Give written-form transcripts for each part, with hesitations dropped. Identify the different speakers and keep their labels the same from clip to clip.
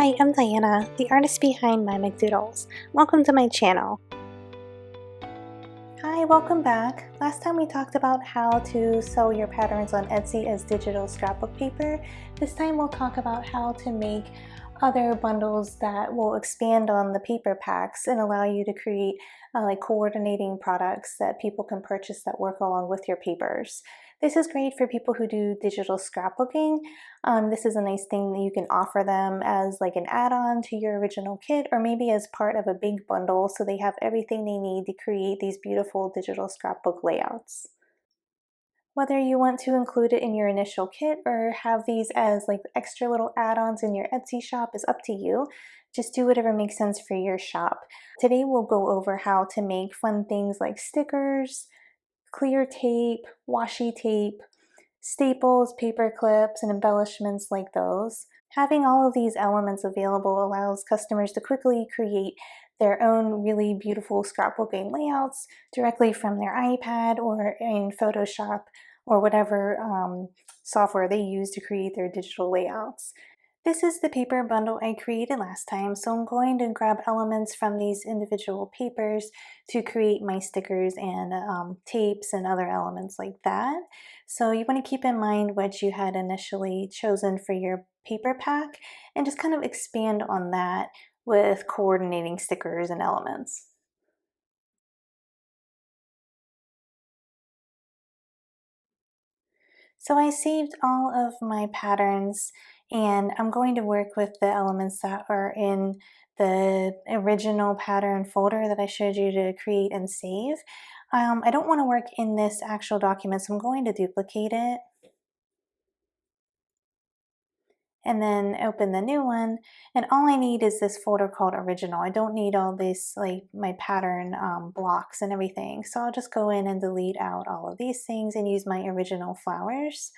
Speaker 1: Hi, I'm Diana, the artist behind MyMcDoodles. Welcome to my channel. Hi, welcome back. Last time we talked about how to sew your patterns on Etsy as digital scrapbook paper. This time we'll talk about how to make other bundles that will expand on the paper packs and allow you to create like coordinating products that people can purchase that work along with your papers. This is great for people who do digital scrapbooking. This is a nice thing that you can offer them as like an add-on to your original kit, or maybe as part of a big bundle so they have everything they need to create these beautiful digital scrapbook layouts. Whether you want to include it in your initial kit or have these as like extra little add-ons in your Etsy shop is up to you. Just do whatever makes sense for your shop. Today we'll go over how to make fun things like stickers, clear tape, washi tape, staples, paper clips, and embellishments like those. Having all of these elements available allows customers to quickly create their own really beautiful scrapbooking layouts directly from their iPad or in Photoshop or whatever software they use to create their digital layouts. This is the paper bundle I created last time, so I'm going to grab elements from these individual papers to create my stickers and tapes and other elements like that. So you want to keep in mind what you had initially chosen for your paper pack and just kind of expand on that with coordinating stickers and elements. So I saved all of my patterns and I'm going to work with the elements that are in the original pattern folder that I showed you to create and save. I don't want to work in this actual document, so I'm going to duplicate it and then open the new one. And all I need is this folder called original. I don't need all this, like my pattern blocks and everything. So I'll just go in and delete out all of these things and use my original flowers.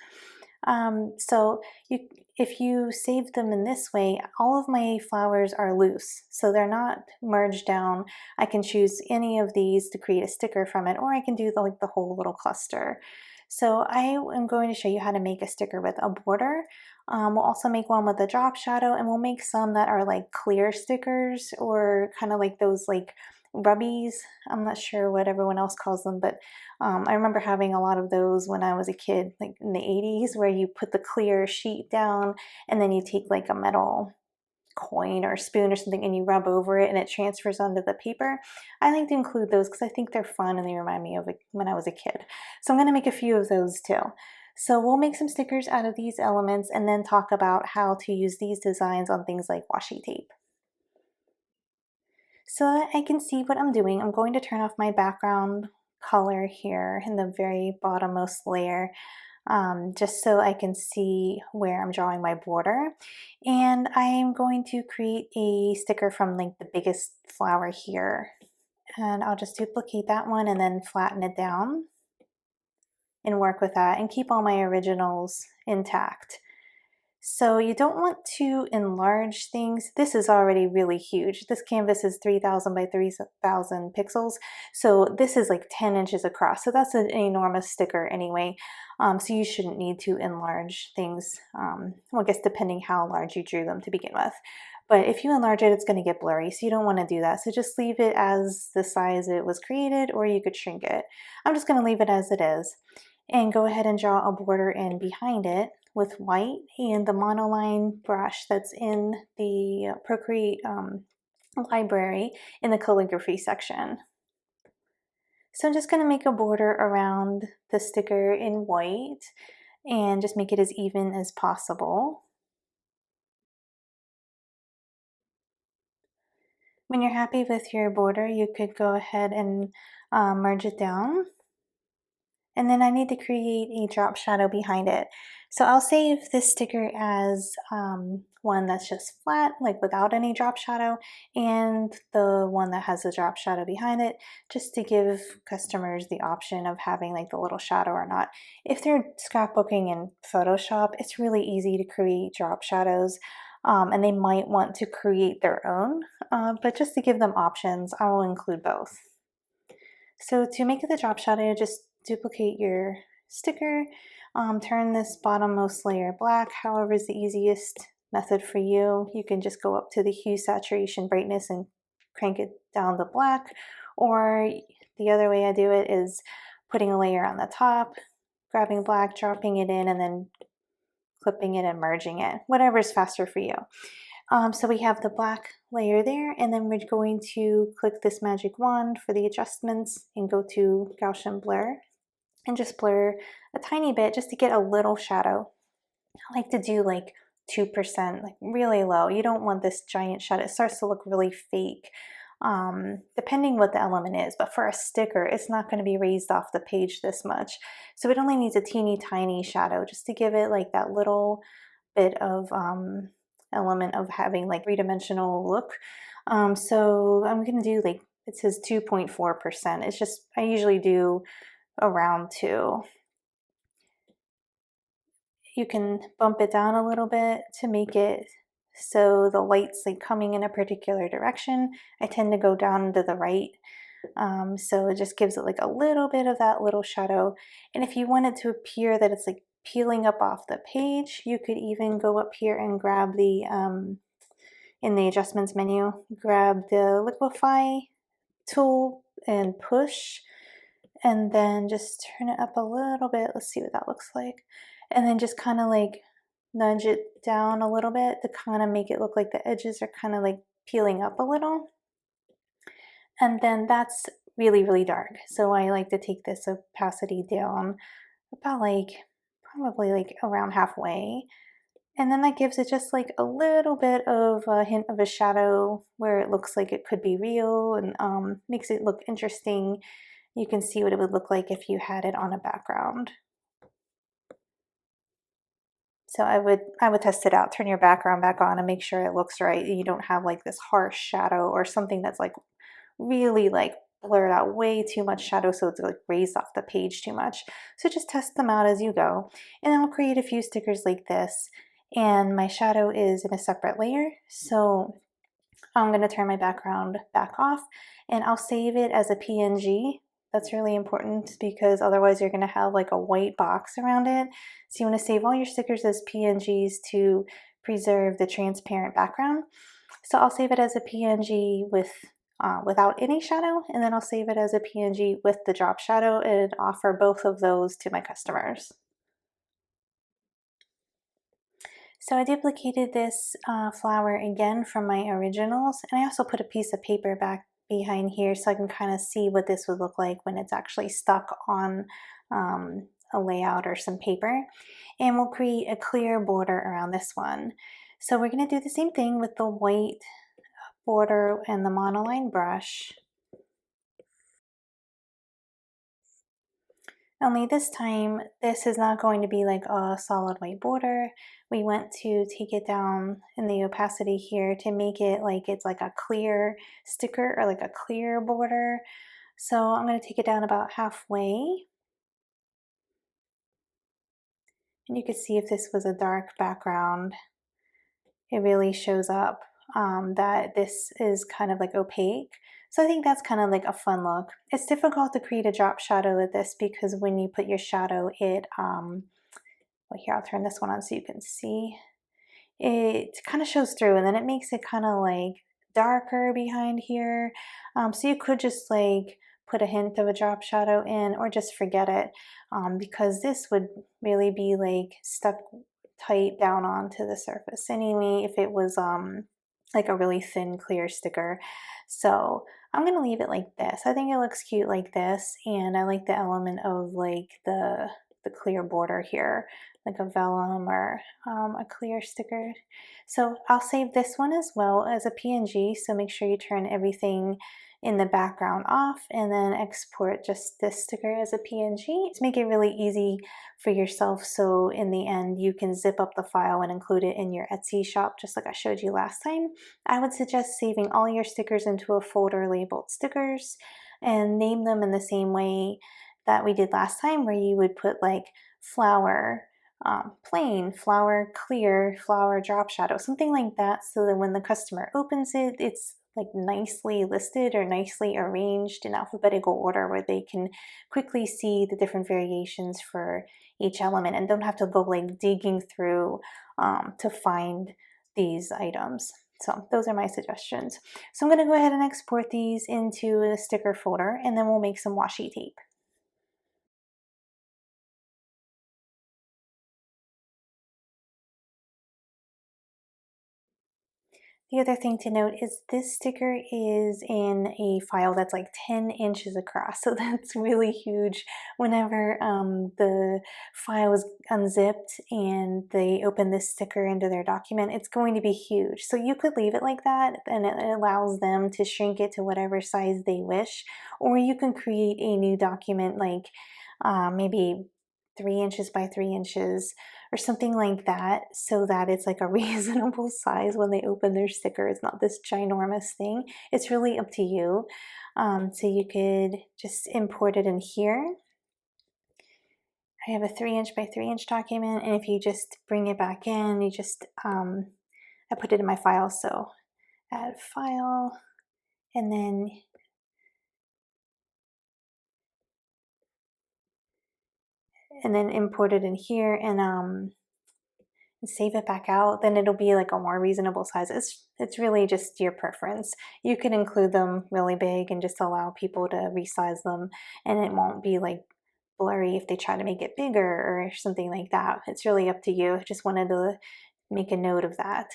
Speaker 1: If you save them in this way, all of my flowers are loose, so they're not merged down. I can choose any of these to create a sticker from it, or I can do the whole little cluster. So I am going to show you how to make a sticker with a border. We'll also make one with a drop shadow, and we'll make some that are like clear stickers or kind of like those like rubbies. I'm not sure what everyone else calls them, but I remember having a lot of those when I was a kid, like in the 80s, where you put the clear sheet down and then you take like a metal coin or spoon or something and you rub over it and it transfers onto the paper. I like to include those because I think they're fun and they remind me of when I was a kid. So I'm going to make a few of those too. So we'll make some stickers out of these elements and then talk about how to use these designs on things like washi tape. So that I can see what I'm doing, I'm going to turn off my background color here in the very bottommost layer, just so I can see where I'm drawing my border. And I am going to create a sticker from like the biggest flower here. And I'll just duplicate that one and then flatten it down and work with that and keep all my originals intact. So you don't want to enlarge things. This is already really huge. This canvas is 3,000 by 3,000 pixels. So this is like 10 inches across. So that's an enormous sticker anyway. So you shouldn't need to enlarge things. Well, I guess depending how large you drew them to begin with. But if you enlarge it, it's going to get blurry. So you don't want to do that. So just leave it as the size it was created, or you could shrink it. I'm just going to leave it as it is. And go ahead and draw a border in behind it with white and the monoline brush that's in the Procreate library in the calligraphy section. So I'm just going to make a border around the sticker in white and just make it as even as possible. When you're happy with your border, you could go ahead and merge it down. And then I need to create a drop shadow behind it. So I'll save this sticker as one that's just flat, like without any drop shadow, and the one that has a drop shadow behind it, just to give customers the option of having like the little shadow or not. If they're scrapbooking in Photoshop, it's really easy to create drop shadows. And they might want to create their own, but just to give them options, I will include both. So to make the drop shadow, just duplicate your sticker, turn this bottommost layer black, however is the easiest method for you. You can just go up to the hue, saturation, brightness and crank it down to black, or the other way I do it is putting a layer on the top, grabbing black, dropping it in, and then clipping it and merging it, whatever's faster for you. So we have the black layer there, and then we're going to click this magic wand for the adjustments and go to Gaussian blur and just blur a tiny bit just to get a little shadow. I like to do like 2%, like really low. You don't want this giant shadow. It starts to look really fake, depending what the element is. But for a sticker, it's not going to be raised off the page this much. So it only needs a teeny tiny shadow just to give it like that little bit of element of having like three-dimensional look. So I'm going to do like, it says 2.4%. It's just, I usually do around 2. You can bump it down a little bit to make it so the light's like coming in a particular direction. I tend to go down to the right, so it just gives it like a little bit of that little shadow. And if you want it to appear that it's like peeling up off the page, you could even go up here and grab the in the adjustments menu, grab the liquify tool and push, and then just turn it up a little bit. Let's see what that looks like. And then just kind of like nudge it down a little bit to kind of make it look like the edges are kind of like peeling up a little. And then that's really, really dark. So I like to take this opacity down about like, probably like around halfway. And then that gives it just like a little bit of a hint of a shadow where it looks like it could be real, and makes it look interesting. You can see what it would look like if you had it on a background. So I would test it out, turn your background back on and make sure it looks right. You don't have like this harsh shadow or something that's like really like blurred out, way too much shadow so it's like raised off the page too much. So just test them out as you go. And I'll create a few stickers like this. And my shadow is in a separate layer. So I'm going to turn my background back off and I'll save it as a PNG. That's really important because otherwise you're going to have like a white box around it. So you want to save all your stickers as PNGs to preserve the transparent background. So I'll save it as a PNG with without any shadow, and then I'll save it as a PNG with the drop shadow and offer both of those to my customers. So I duplicated this flower again from my originals, and I also put a piece of paper back behind here so I can kind of see what this would look like when it's actually stuck on a layout or some paper. And we'll create a clear border around this one. So we're going to do the same thing with the white border and the monoline brush. Only this time, this is not going to be like a solid white border. We went to take it down in the opacity here to make it like it's like a clear sticker or like a clear border. So I'm going to take it down about halfway. And you can see if this was a dark background, it really shows up that this is kind of like opaque. So I think that's kind of like a fun look. It's difficult to create a drop shadow with this because when you put your shadow, it, well here, I'll turn this one on so you can see. It kind of shows through and then it makes it kind of like darker behind here. So you could just like put a hint of a drop shadow in or just forget it because this would really be like stuck tight down onto the surface anyway if it was like a really thin clear sticker. So I'm gonna leave it like this. I think it looks cute like this, and I like the element of like the clear border here, like a vellum or a clear sticker. So I'll save this one as well as a PNG, so make sure you turn everything in the background off and then export just this sticker as a PNG to make it really easy for yourself, so in the end you can zip up the file and include it in your Etsy shop just like I showed you last time. I would suggest saving all your stickers into a folder labeled stickers and name them in the same way that we did last time, where you would put like flower plain, flower clear, flower drop shadow, something like that, so that when the customer opens it, it's like nicely listed or nicely arranged in alphabetical order where they can quickly see the different variations for each element and don't have to go like digging through to find these items. So those are my suggestions. So I'm going to go ahead and export these into a sticker folder, and then we'll make some washi tape. The other thing to note is this sticker is in a file that's like 10 inches across, so that's really huge. Whenever the file is unzipped and they open this sticker into their document, it's going to be huge. So you could leave it like that, and it allows them to shrink it to whatever size they wish, or you can create a new document like maybe 3 inches by 3 inches or something like that, so that it's like a reasonable size when they open their sticker. It's not this ginormous thing. It's really up to you. So you could just import it in here. I have a 3 inch by 3 inch document, and if you just bring it back in, you just, I put it in my file, so add file, and then import it in here, and save it back out, then it'll be like a more reasonable size. It's really just your preference. You can include them really big and just allow people to resize them, and it won't be like blurry if they try to make it bigger or something like that. It's really up to you. I just wanted to make a note of that.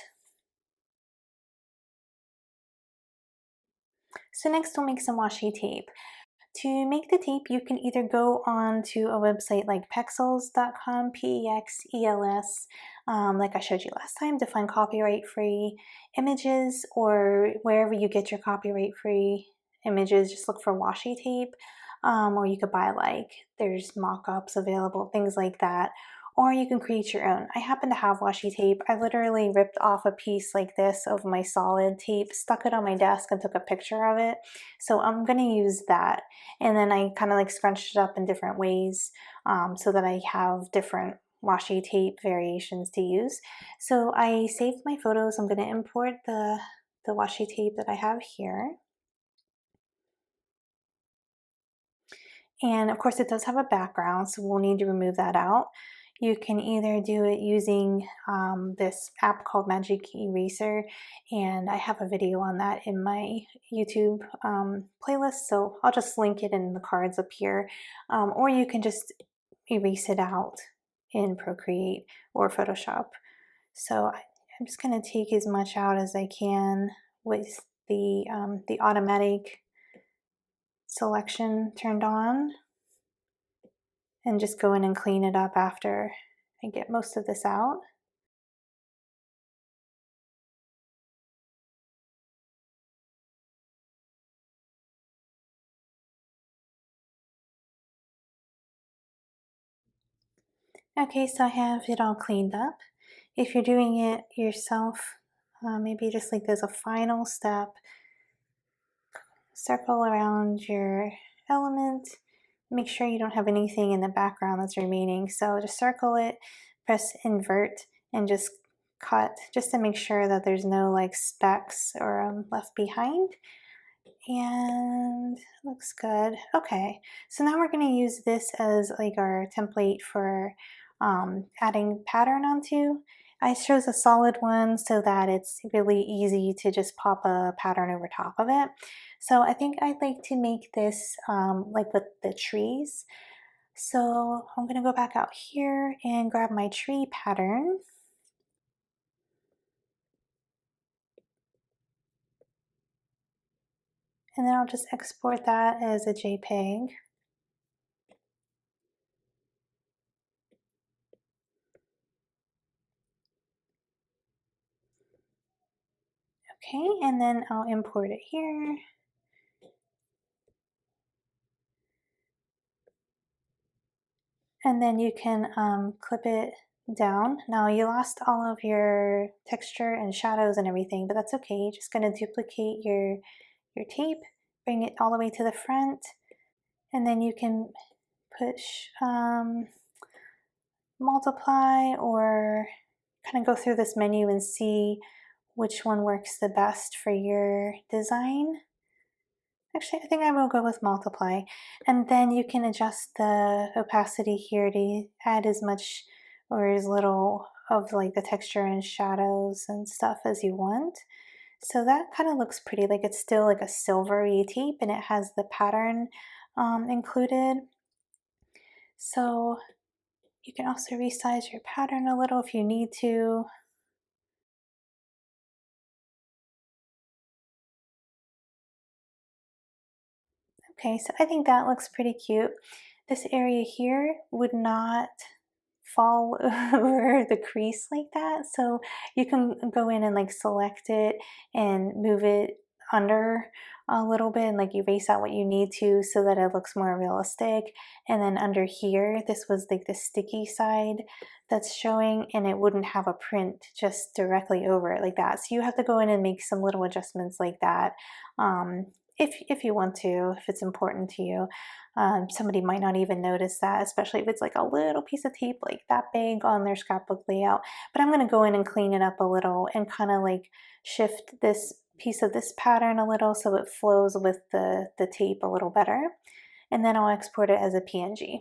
Speaker 1: So next we'll make some washi tape. To make the tape, you can either go on to a website like pexels.com, P-E-X-E-L-S, like I showed you last time, to find copyright-free images, or wherever you get your copyright-free images, just look for washi tape, or you could buy there's mock-ups available, things like that. Or you can create your own. I happen to have washi tape. I literally ripped off a piece like this of my solid tape, stuck it on my desk, and took a picture of it. So I'm going to use that. And then I kind of scrunched it up in different ways, so that I have different washi tape variations to use. So I saved my photos. I'm going to import the washi tape that I have here. And of course it does have a background, so we'll need to remove that out. You can either do it using this app called Magic Eraser, and I have a video on that in my YouTube playlist, so I'll just link it in the cards up here. Or you can just erase it out in Procreate or Photoshop. So I'm just going to take as much out as I can with the automatic selection turned on, and just go in and clean it up after I get most of this out. Okay, so I have it all cleaned up. If you're doing it yourself, maybe just as a final step, circle around your element. Make sure you don't have anything in the background that's remaining. So just circle it, press invert, and just cut, just to make sure that there's no specks or left behind. And looks good. Okay, so now we're going to use this as our template for adding pattern onto. I chose a solid one so that it's really easy to just pop a pattern over top of it. So I think I'd like to make this with the trees. So I'm going to go back out here and grab my tree pattern. And then I'll just export that as a JPEG. Okay, and then I'll import it here. And then you can clip it down. Now you lost all of your texture and shadows and everything, but that's okay. You're just going to duplicate your tape, bring it all the way to the front, and then you can push multiply, or kind of go through this menu and see which one works the best for your design. Actually, I think I will go with multiply. And then you can adjust the opacity here to add as much or as little of like the texture and shadows and stuff as you want. So that kind of looks pretty, like it's still like a silvery tape and it has the pattern included. So you can also resize your pattern a little if you need to. Okay, so I think that looks pretty cute. This area here would not fall over the crease like that, so you can go in and like select it and move it under a little bit and like erase out what you need to so that it looks more realistic. And then under here, this was like the sticky side that's showing, and it wouldn't have a print just directly over it like that. So you have to go in and make some little adjustments like that. If you want to, if it's important to you. Somebody might not even notice that, especially if it's like a little piece of tape like that big on their scrapbook layout. But I'm going to go in and clean it up a little and kind of like shift this piece of this pattern a little so it flows with the tape a little better. And then I'll export it as a PNG.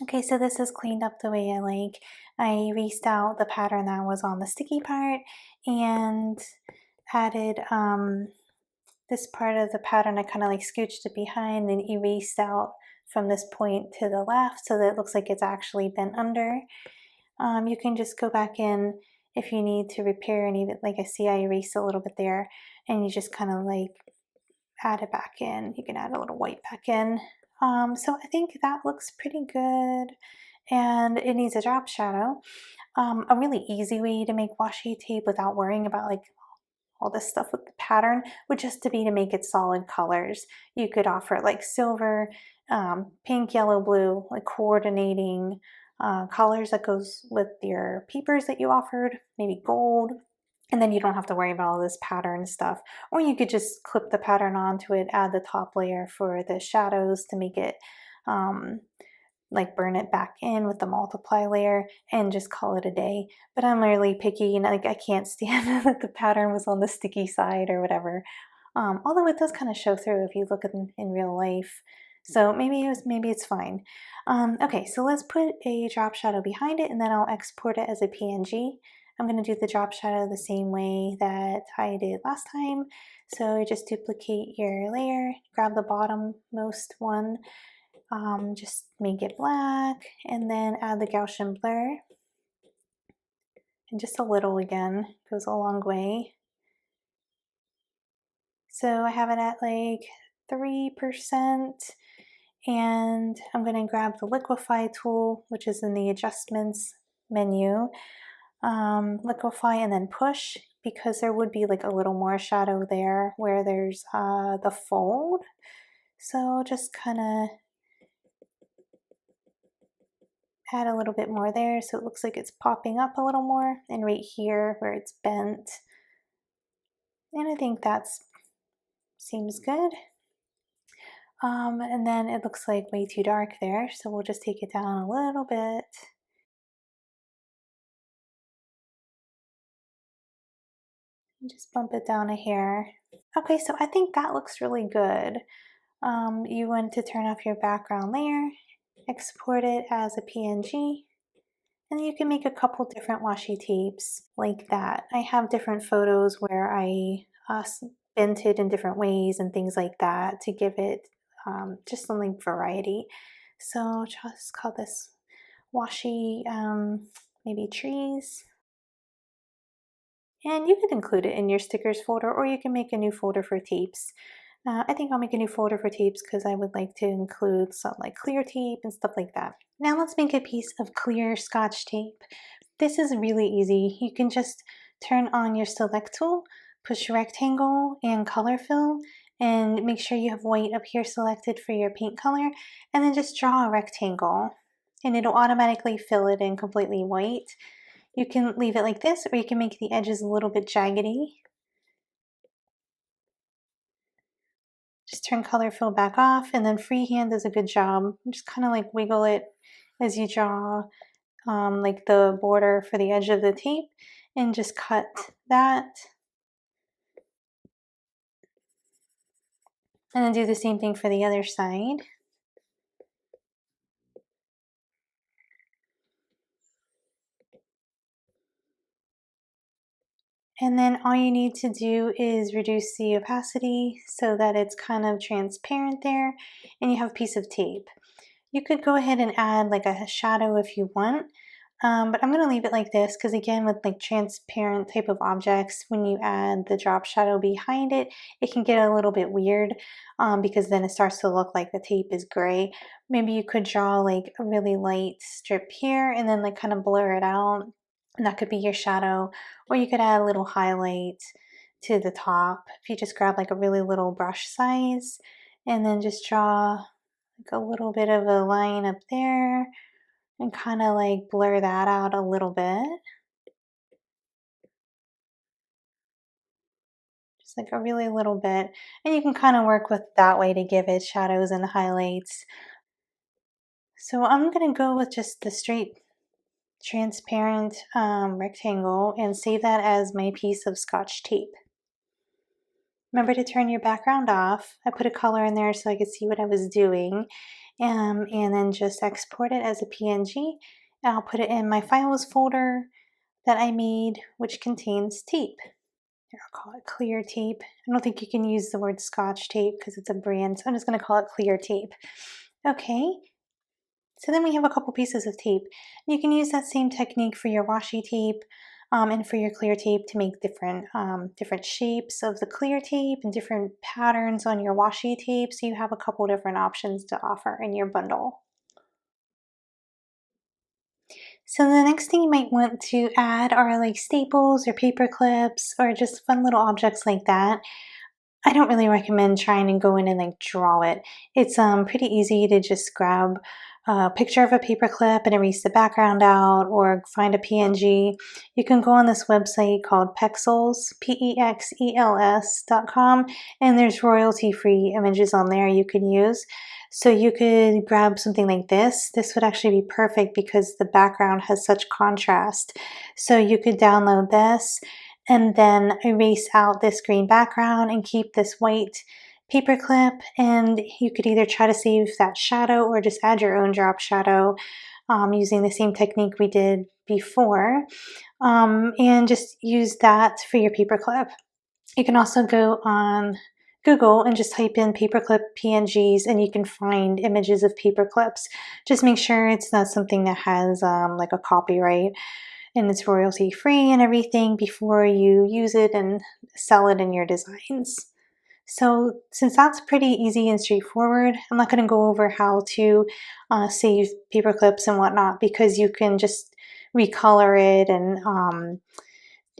Speaker 1: Okay, so this is cleaned up the way I like. I erased out the pattern that was on the sticky part and added this part of the pattern. I kind of like scooched it behind and erased out from this point to the left so that it looks like it's actually bent under. You can just go back in if you need to repair any of it. Like I see I erased a little bit there, and you just kind of like add it back in. You can add a little white back in. So I think that looks pretty good, and it needs a drop shadow. A really easy way to make washi tape without worrying about like all this stuff with the pattern would just to be to make it solid colors. You could offer like silver, pink, yellow, blue, like coordinating colors that goes with your papers that you offered, maybe gold, and then you don't have to worry about all this pattern stuff. Or you could just clip the pattern onto it, add the top layer for the shadows to make it like burn it back in with the multiply layer and just call it a day. But I'm really picky, you know, like I can't stand that the pattern was on the sticky side or whatever. Although it does kind of show through if you look in real life. So maybe it's fine. Okay, so let's put a drop shadow behind it and then I'll export it as a PNG. I'm going to do the drop shadow the same way that I did last time. So you just duplicate your layer, grab the bottommost one, just make it black, and then add the Gaussian blur. And just a little again, goes a long way. So I have it at like 3%, and I'm going to grab the liquefy tool, which is in the adjustments menu. Liquefy and then push, because there would be like a little more shadow there where there's the fold. So just kind of add a little bit more there so it looks like it's popping up a little more, and right here where it's bent. And I think that seems good. And then it looks like way too dark there, so we'll just take it down a little bit. And just bump it down a hair. Okay, so I think that looks really good. You want to turn off your background layer, export it as a PNG, and you can make a couple different washi tapes like that. I have different photos where I bent it in different ways and things like that to give it just some like variety. So just call this washi maybe trees. And you can include it in your stickers folder, or you can make a new folder for tapes. I think I'll make a new folder for tapes because I would like to include some like clear tape and stuff like that. Now let's make a piece of clear scotch tape. This is really easy. You can just turn on your select tool, push rectangle and color fill, and make sure you have white up here selected for your paint color, and then just draw a rectangle and it'll automatically fill it in completely white. You can leave it like this, or you can make the edges a little bit jaggedy. Just turn color fill back off, and then freehand does a good job. Just kind of like wiggle it as you draw like the border for the edge of the tape, and just cut that. And then do the same thing for the other side. And then all you need to do is reduce the opacity so that it's kind of transparent there, and you have a piece of tape. You could go ahead and add like a shadow if you want, but I'm going to leave it like this because again, with like transparent type of objects, when you add the drop shadow behind it, it can get a little bit weird because then it starts to look like the tape is gray. Maybe you could draw like a really light strip here and then like kind of blur it out, and that could be your shadow. Or you could add a little highlight to the top if you just grab like a really little brush size and then just draw like a little bit of a line up there and kind of like blur that out a little bit. Just like a really little bit. And you can kind of work with that way to give it shadows and highlights. So I'm going to go with just the straight transparent rectangle and save that as my piece of scotch tape. Remember to turn your background off. I put a color in there so I could see what I was doing. And then just export it as a PNG. I'll put it in my files folder that I made, which contains tape. Here, I'll call it clear tape. I don't think you can use the word scotch tape because it's a brand, so I'm just going to call it clear tape. Okay, so then we have a couple pieces of tape. You can use that same technique for your washi tape and for your clear tape to make different shapes of the clear tape and different patterns on your washi tape. So you have a couple different options to offer in your bundle. So the next thing you might want to add are like staples or paper clips or just fun little objects like that. I don't really recommend trying to go in and like draw it. It's pretty easy to just grab a picture of a paper clip and erase the background out or find a PNG. You can go on this website called Pexels, PEXELS.com, and there's royalty-free images on there you can use. So you could grab something like this. This would actually be perfect because the background has such contrast. So you could download this and then erase out this green background and keep this white paper clip, and you could either try to save that shadow or just add your own drop shadow using the same technique we did before, and just use that for your paper clip. You can also go on Google and just type in paperclip PNGs and you can find images of paper clips. Just make sure it's not something that has like a copyright and it's royalty free and everything before you use it and sell it in your designs. So since that's pretty easy and straightforward, I'm not going to go over how to save paper clips and whatnot because you can just recolor it and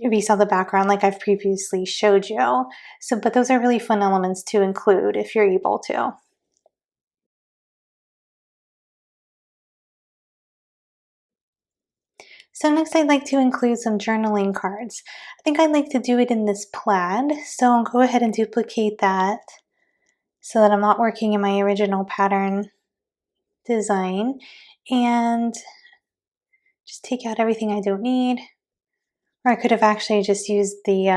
Speaker 1: erase out the background like I've previously showed you. So, but those are really fun elements to include if you're able to. So next I'd like to include some journaling cards. I think I'd like to do it in this plaid, so I'll go ahead and duplicate that so that I'm not working in my original pattern design, and just take out everything I don't need. Or I could have actually just used the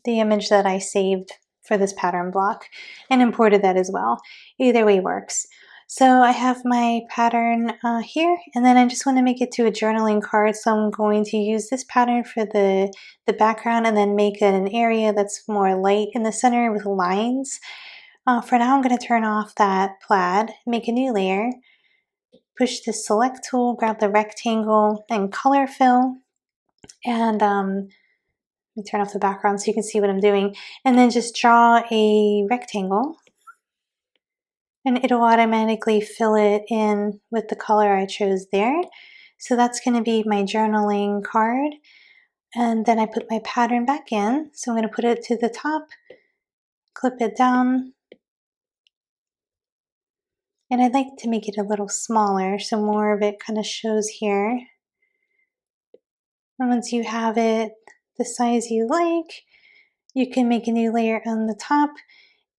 Speaker 1: image that I saved for this pattern block and imported that as well. Either way works. So I have my pattern here, and then I just want to make it to a journaling card. So I'm going to use this pattern for the background and then make it an area that's more light in the center with lines. For now, I'm going to turn off that plaid, make a new layer, push the select tool, grab the rectangle and color fill, and let me turn off the background so you can see what I'm doing, and then just draw a rectangle and it'll automatically fill it in with the color I chose there. So that's going to be my journaling card, and then I put my pattern back in. So I'm going to put it to the top, clip it down, and I'd like to make it a little smaller so more of it kind of shows here. And once you have it the size you like, you can make a new layer on the top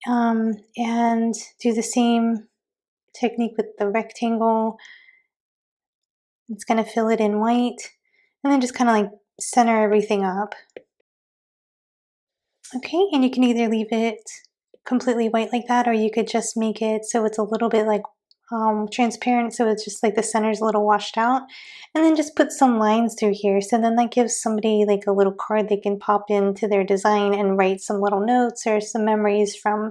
Speaker 1: and do the same technique with the rectangle It's going to fill it in white and then just kind of like center everything up. Okay, and you can either leave it completely white like that, or you could just make it so it's a little bit like transparent, so it's just like the center's a little washed out, and then just put some lines through here. So then that gives somebody like a little card they can pop into their design and write some little notes or some memories from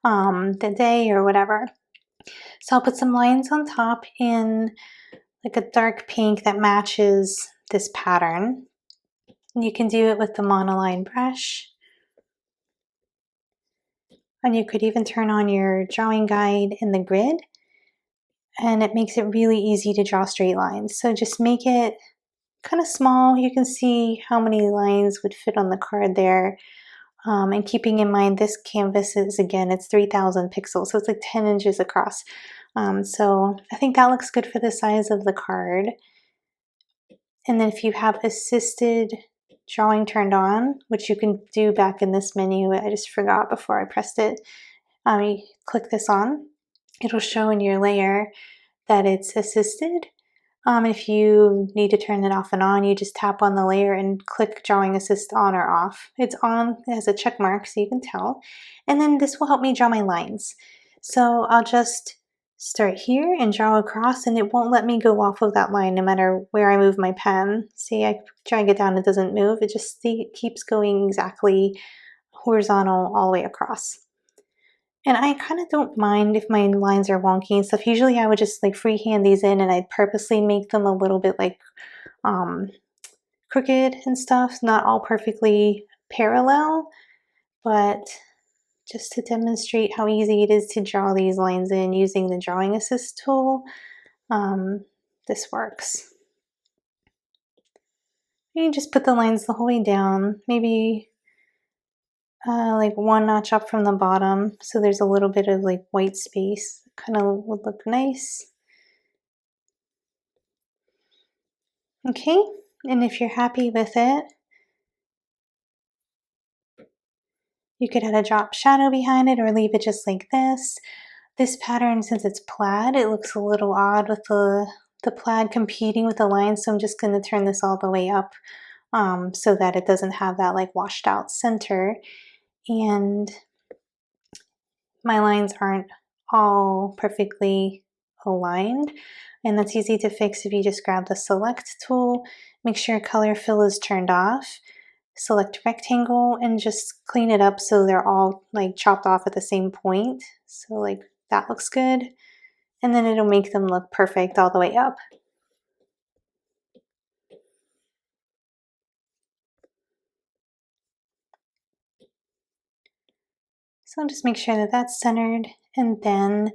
Speaker 1: the day or whatever. So I'll put some lines on top in like a dark pink that matches this pattern. And you can do it with the monoline brush. And you could even turn on your drawing guide in the grid, and it makes it really easy to draw straight lines. So just make it kind of small. You can see how many lines would fit on the card there. And keeping in mind this canvas is, again, it's 3000 pixels, so it's like 10 inches across. So I think that looks good for the size of the card. And then if you have assisted drawing turned on, which you can do back in this menu, I just forgot before I pressed it, you click this on, it'll show in your layer that it's assisted. If you need to turn it off and on, you just tap on the layer and click drawing assist on or off. It's on, it has a check mark so you can tell. And then this will help me draw my lines. So I'll just start here and draw across, and it won't let me go off of that line no matter where I move my pen. See, I drag it down, it doesn't move. It just keeps going exactly horizontal all the way across. And I kind of don't mind if my lines are wonky and stuff. Usually I would just like freehand these in, and I'd purposely make them a little bit like crooked and stuff, not all perfectly parallel, but just to demonstrate how easy it is to draw these lines in using the drawing assist tool, this works. You just put the lines the whole way down, maybe like one notch up from the bottom, so there's a little bit of like white space. Kind of would look nice. Okay, and if you're happy with it, you could add a drop shadow behind it or leave it just like this. This pattern, since it's plaid, it looks a little odd with the plaid competing with the lines, so I'm just going to turn this all the way up so that it doesn't have that like washed out center. And my lines aren't all perfectly aligned, and that's easy to fix if you just grab the select tool, make sure color fill is turned off, select rectangle, and just clean it up so they're all like chopped off at the same point. So like that looks good, and then it'll make them look perfect all the way up. So just make sure that that's centered, and then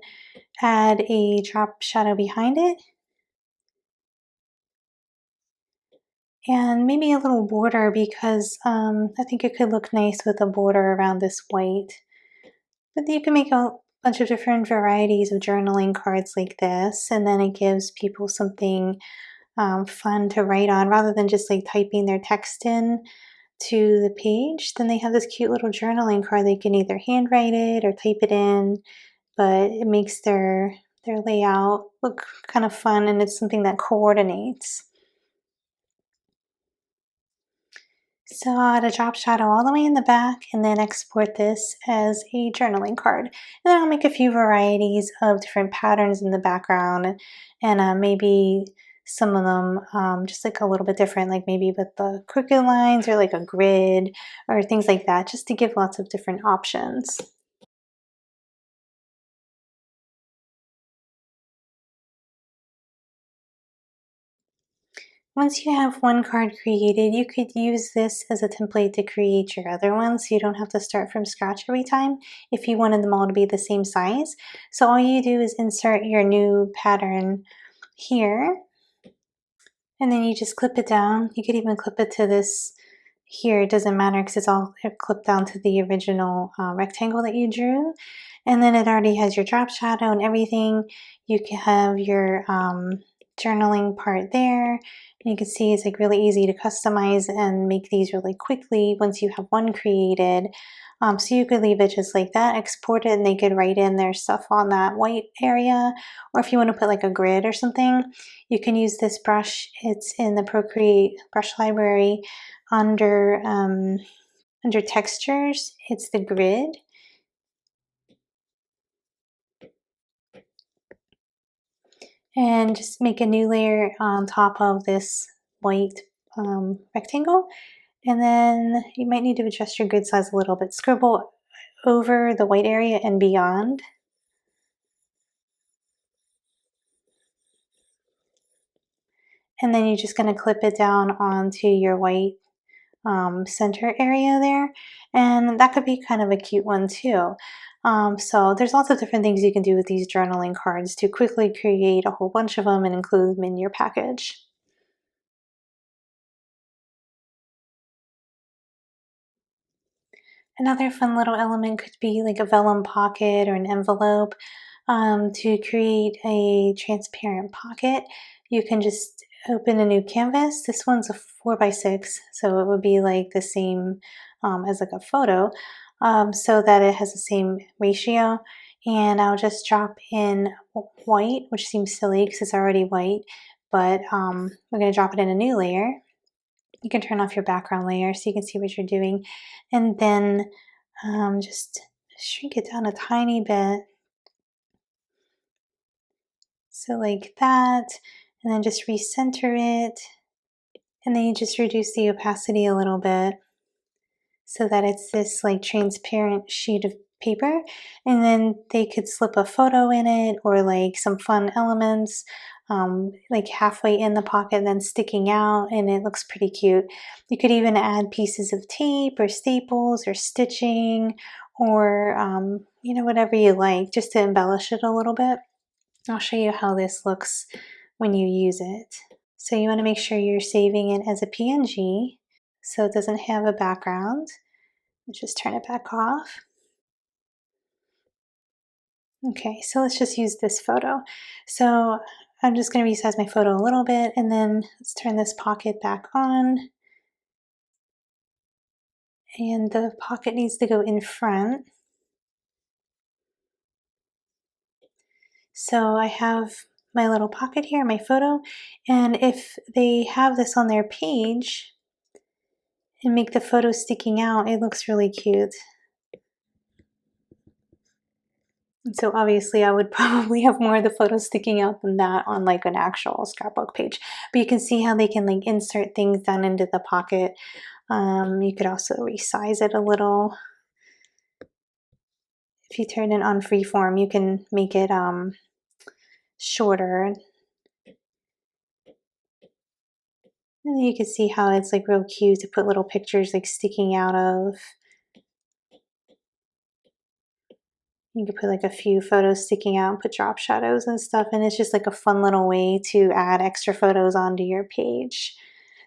Speaker 1: add a drop shadow behind it. And maybe a little border, because I think it could look nice with a border around this white. But you can make a bunch of different varieties of journaling cards like this, and then it gives people something fun to write on rather than just like typing their text in to the page. Then they have this cute little journaling card. They can either handwrite it or type it in, but it makes their layout look kind of fun, and it's something that coordinates. So I'll add a drop shadow all the way in the back, and then export this as a journaling card. And then I'll make a few varieties of different patterns in the background, and maybe some of them just like a little bit different, like maybe with the crooked lines or like a grid or things like that, just to give lots of different options. Once you have one card created, you could use this as a template to create your other ones, so you don't have to start from scratch every time if you wanted them all to be the same size. So all you do is insert your new pattern here, and then you just clip it down. You could even clip it to this here, it doesn't matter because it's all clipped down to the original rectangle that you drew. And then it already has your drop shadow and everything. You can have your journaling part there. And you can see it's like really easy to customize and make these really quickly once you have one created. So you could leave it just like that, export it, and they could write in their stuff on that white area. Or if you want to put like a grid or something, you can use this brush. It's in the Procreate brush library under textures. It's the grid. And just make a new layer on top of this white rectangle. And then you might need to adjust your grid size a little bit. Scribble over the white area and beyond. And then you're just going to clip it down onto your white center area there. And that could be kind of a cute one too. So there's lots of different things you can do with these journaling cards to quickly create a whole bunch of them and include them in your package. Another fun little element could be like a vellum pocket or an envelope. To create a transparent pocket, you can just open a new canvas. This one's a 4x6, so it would be like the same as like a photo, so that it has the same ratio. And I'll just drop in white, which seems silly because it's already white, but we're going to drop it in a new layer. You can turn off your background layer so you can see what you're doing. And then just shrink it down a tiny bit. So like that, and then just recenter it. And then you just reduce the opacity a little bit so that it's this like transparent sheet of paper. And then they could slip a photo in it or like some fun elements, like halfway in the pocket and then sticking out, and it looks pretty cute. You could even add pieces of tape or staples or stitching or whatever you like, just to embellish it a little bit. I'll show you how this looks when you use it. So you want to make sure you're saving it as a PNG so it doesn't have a background. Let's just turn it back off. Okay, so let's just use this photo. So I'm just going to resize my photo a little bit, and then let's turn this pocket back on. And the pocket needs to go in front. So I have my little pocket here, my photo, and if they have this on their page and make the photo sticking out, it looks really cute. And so obviously I would probably have more of the photos sticking out than that on like an actual scrapbook page. But you can see how they can like insert things down into the pocket. You could also resize it a little. If you turn it on freeform, you can make it shorter. And then you can see how it's like real cute to put little pictures like sticking out of. You could put like a few photos sticking out and put drop shadows and stuff, and it's just like a fun little way to add extra photos onto your page.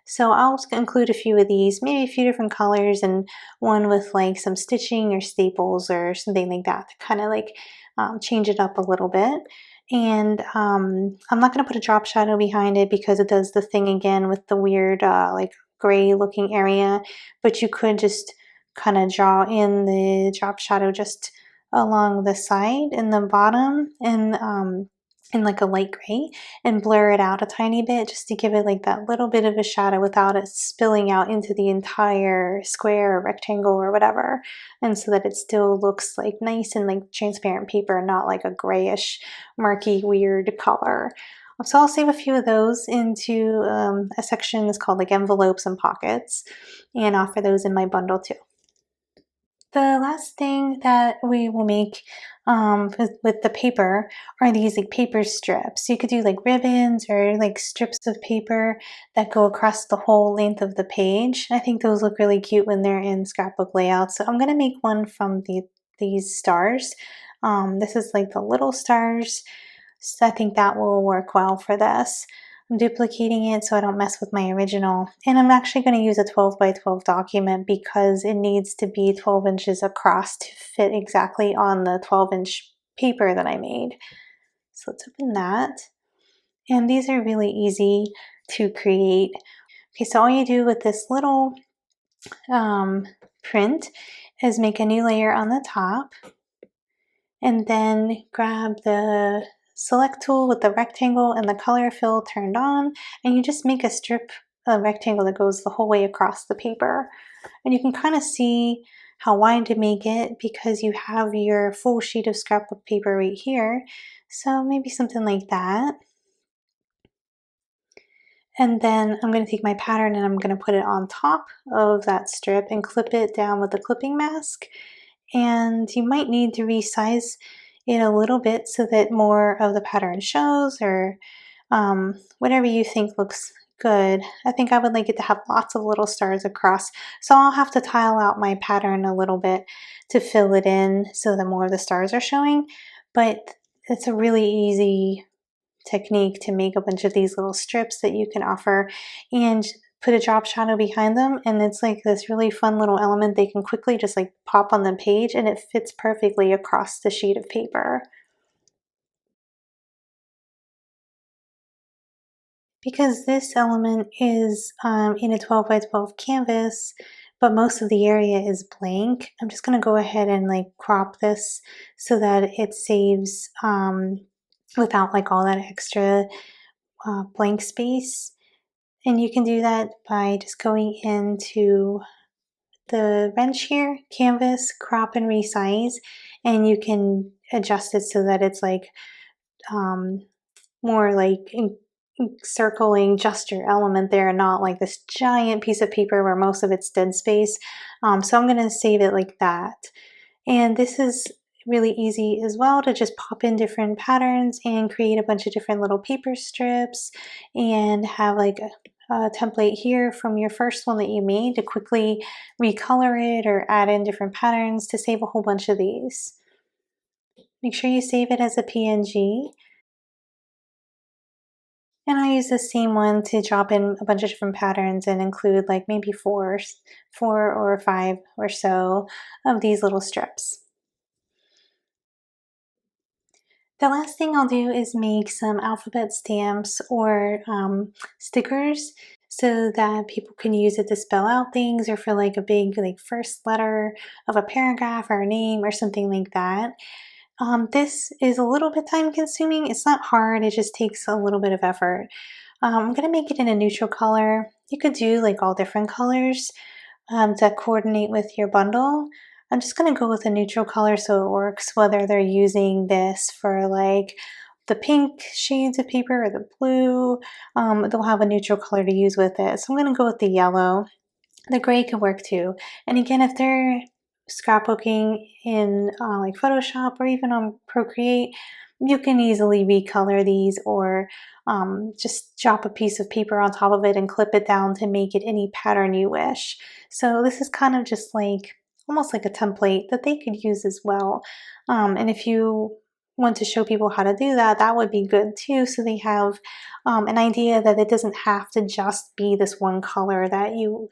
Speaker 1: So I'll include a few of these, maybe a few different colors, and one with like some stitching or staples or something like that to kind of like change it up a little bit. And I'm not going to put a drop shadow behind it because it does the thing again with the weird like gray looking area, but you could just kind of draw in the drop shadow just along the side and the bottom, and in like a light gray, and blur it out a tiny bit just to give it like that little bit of a shadow without it spilling out into the entire square or rectangle or whatever, and so that it still looks like nice and like transparent paper, not like a grayish murky weird color. So I'll save a few of those into a section that's called like envelopes and pockets, and offer those in my bundle too. The last thing that we will make with the paper are these like paper strips. You could do like ribbons or like strips of paper that go across the whole length of the page. I think those look really cute when they're in scrapbook layout. So I'm going to make one from these stars. This is like the little stars. So I think that will work well for this. I'm duplicating it so I don't mess with my original. And I'm actually going to use a 12 by 12 document because it needs to be 12 inches across to fit exactly on the 12-inch paper that I made. So let's open that. And these are really easy to create. Okay, so all you do with this little print is make a new layer on the top, and then grab the select tool with the rectangle and the color fill turned on, and you just make a rectangle that goes the whole way across the paper. And you can kind of see how wide to make it because you have your full sheet of scrapbook paper right here. So maybe something like that. And then I'm going to take my pattern and I'm going to put it on top of that strip and clip it down with the clipping mask. And you might need to resize it a little bit so that more of the pattern shows, or whatever you think looks good. I think I would like it to have lots of little stars across, so I'll have to tile out my pattern a little bit to fill it in so that more of the stars are showing. But it's a really easy technique to make a bunch of these little strips that you can offer and put a drop shadow behind them, and it's like this really fun little element they can quickly just like pop on the page, and it fits perfectly across the sheet of paper. Because this element is in a 12 by 12 canvas, but most of the area is blank, I'm just going to go ahead and like crop this so that it saves without like all that extra blank space. And you can do that by just going into the wrench here, canvas, crop and resize, and you can adjust it so that it's like um, more like circling just your element there, and not like this giant piece of paper where most of it's dead space. So I'm going to save it like that. And this is really easy as well to just pop in different patterns and create a bunch of different little paper strips and have like a template here from your first one that you made to quickly recolor it or add in different patterns to save a whole bunch of these. Make sure you save it as a PNG. And I use the same one to drop in a bunch of different patterns and include like maybe four or five or so of these little strips. The last thing I'll do is make some alphabet stamps or stickers so that people can use it to spell out things, or for like a big like first letter of a paragraph or a name or something like that. This is a little bit time consuming. It's not hard, it just takes a little bit of effort. I'm going to make it in a neutral color. You could do like all different colors to coordinate with your bundle. I'm just going to go with a neutral color so it works whether they're using this for like the pink shades of paper or the blue. They'll have a neutral color to use with it. So I'm going to go with the yellow. The gray could work too. And again, if they're scrapbooking in like Photoshop or even on Procreate, you can easily recolor these, or just drop a piece of paper on top of it and clip it down to make it any pattern you wish. So this is kind of just like almost like a template that they could use as well. And if you want to show people how to do that, that would be good too, so they have an idea that it doesn't have to just be this one color that you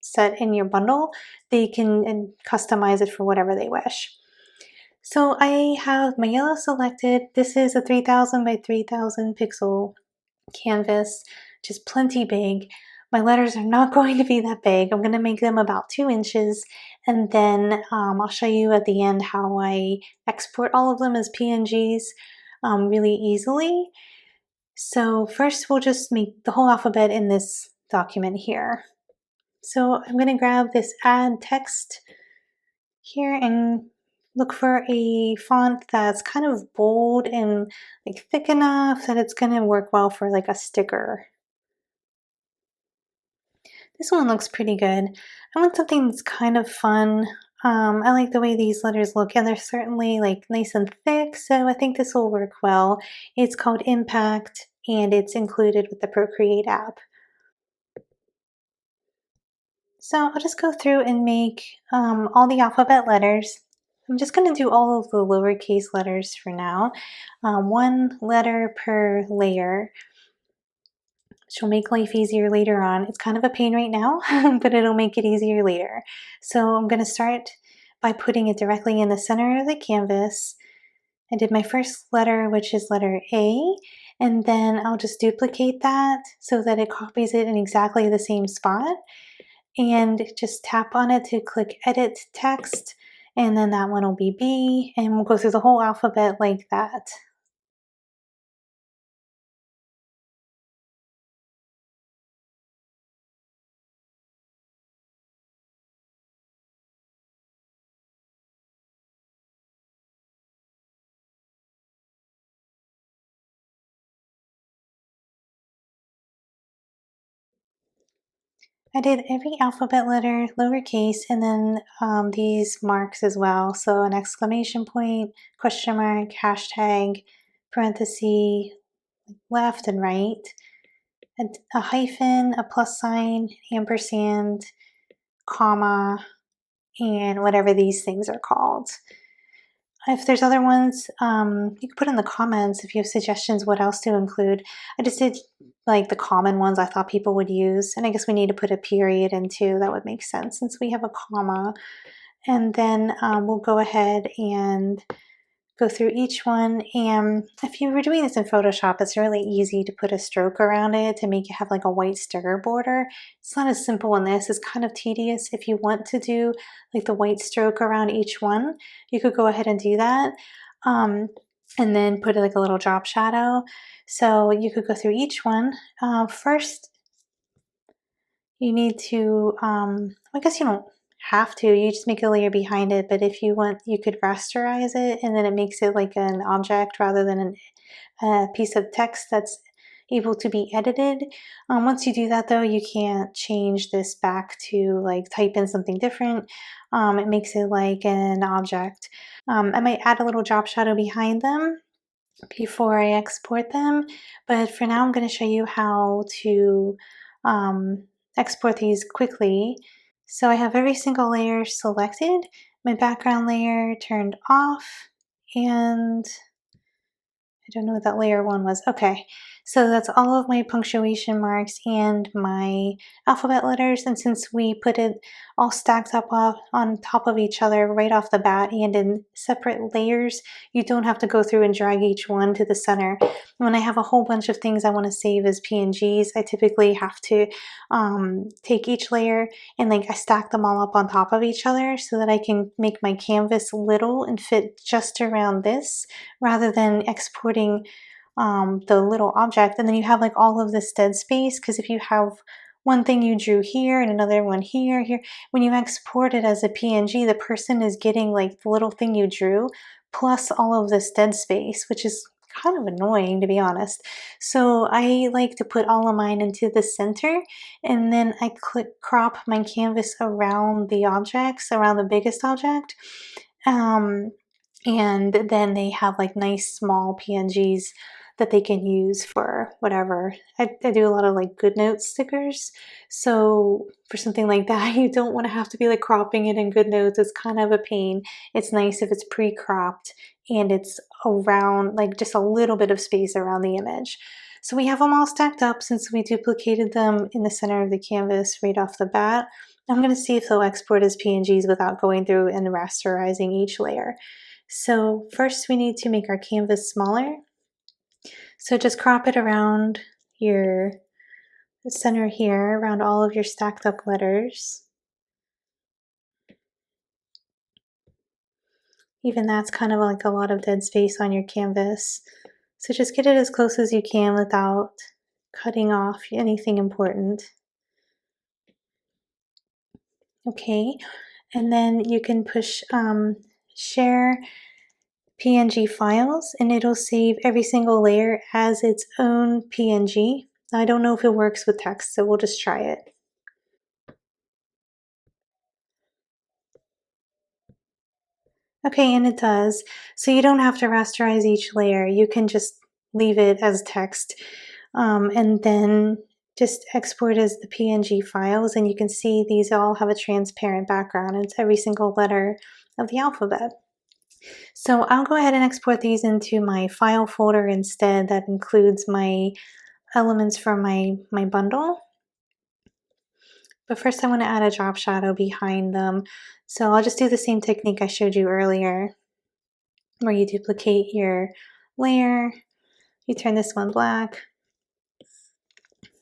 Speaker 1: set in your bundle. They can customize it for whatever they wish. So I have my yellow selected. This is a 3000 by 3000 pixel canvas, just plenty big. My letters are not going to be that big. I'm going to make them about 2 inches, and then I'll show you at the end how I export all of them as PNGs really easily. So first we'll just make the whole alphabet in this document here. So I'm going to grab this add text here and look for a font that's kind of bold and like thick enough that it's going to work well for like a sticker. This one looks pretty good. I want something that's kind of fun. I like the way these letters look, and they're certainly like nice and thick, so I think this will work well. It's called Impact, and it's included with the Procreate app. So I'll just go through and make all the alphabet letters. I'm just going to do all of the lowercase letters for now. 1 letter per layer, which will make life easier later on. It's kind of a pain right now, but it'll make it easier later. So I'm going to start by putting it directly in the center of the canvas. I did my first letter, which is letter A, and then I'll just duplicate that so that it copies it in exactly the same spot. and just tap on it to click edit text, and then that one will be B, and we'll go through the whole alphabet like that. I did every alphabet letter lowercase, and then these marks as well. So an exclamation point, question mark, hashtag, parenthesis, left and right, a hyphen, a plus sign, ampersand, comma, and whatever these things are called. If there's other ones, you can put in the comments if you have suggestions what else to include. I just did like the common ones I thought people would use, and I guess we need to put a period in too. That would make sense since we have a comma. And then we'll go ahead and go through each one. And if you were doing this in Photoshop, it's really easy to put a stroke around it to make it have like a white sticker border. It's not as simple in this. It's kind of tedious. If you want to do like the white stroke around each one, you could go ahead and do that. And then put like a little drop shadow. So you could go through each one. First, you need to, I guess you don't have to, you just make a layer behind it, but if you want, you could rasterize it, and then it makes it like an object rather than a piece of text that's able to be edited. Once you do that though, you can't change this back to like type in something different. It makes it like an object. I might add a little drop shadow behind them before I export them, but for now I'm going to show you how to export these quickly. So I have every single layer selected, my background layer turned off, and I don't know what that layer one was. Okay, so that's all of my punctuation marks and my alphabet letters. And since we put it all stacked up on top of each other right off the bat and in separate layers, you don't have to go through and drag each one to the center. When I have a whole bunch of things I want to save as PNGs, I typically have to take each layer and like I stack them all up on top of each other so that I can make my canvas little and fit just around this, rather than exporting the little object and then you have like all of this dead space. Because if you have one thing you drew here and another one here, when you export it as a PNG, the person is getting like the little thing you drew plus all of this dead space, which is kind of annoying to be honest. So I like to put all of mine into the center, and then I crop my canvas around the objects, around the biggest object. And then they have like nice small PNGs that they can use for whatever. I do a lot of like GoodNotes stickers. So for something like that, you don't want to have to be like cropping it in GoodNotes. It's kind of a pain. It's nice if it's pre-cropped and it's around like just a little bit of space around the image. So we have them all stacked up since we duplicated them in the center of the canvas right off the bat. I'm going to see if they'll export as PNGs without going through and rasterizing each layer. So first we need to make our canvas smaller. So just crop it around your center here, around all of your stacked up letters. Even that's kind of like a lot of dead space on your canvas. So just get it as close as you can without cutting off anything important. Okay, and then you can push share PNG files, and it'll save every single layer as its own PNG. I don't know if it works with text, so we'll just try it. Okay, and it does. So you don't have to rasterize each layer. You can just leave it as text, and then just export as the PNG files, and you can see these all have a transparent background. It's every single letter of the alphabet. So I'll go ahead and export these into my file folder instead. That includes my elements for my bundle. But first I want to add a drop shadow behind them. So I'll just do the same technique I showed you earlier, where you duplicate your layer, you turn this one black,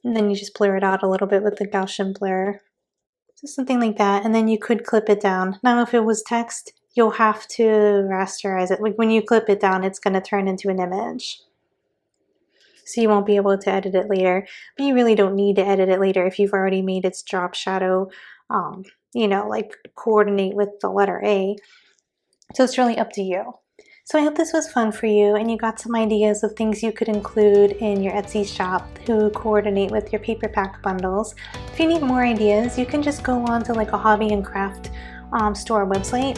Speaker 1: and then you just blur it out a little bit with the Gaussian blur. So something like that, and then you could clip it down. Now if it was text, you'll have to rasterize it. Like when you clip it down, it's going to turn into an image. So you won't be able to edit it later, but you really don't need to edit it later if you've already made its drop shadow, you know, like coordinate with the letter A. So it's really up to you. So I hope this was fun for you and you got some ideas of things you could include in your Etsy shop to coordinate with your paper pack bundles. If you need more ideas, you can just go on to like a hobby and craft store website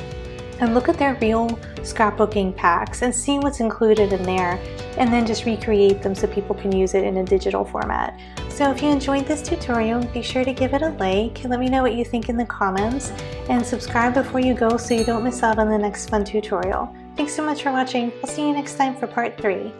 Speaker 1: and look at their real scrapbooking packs and see what's included in there, and then just recreate them so people can use it in a digital format. So if you enjoyed this tutorial, be sure to give it a like, let me know what you think in the comments, and subscribe before you go so you don't miss out on the next fun tutorial. Thanks so much for watching. I'll see you next time for part 3.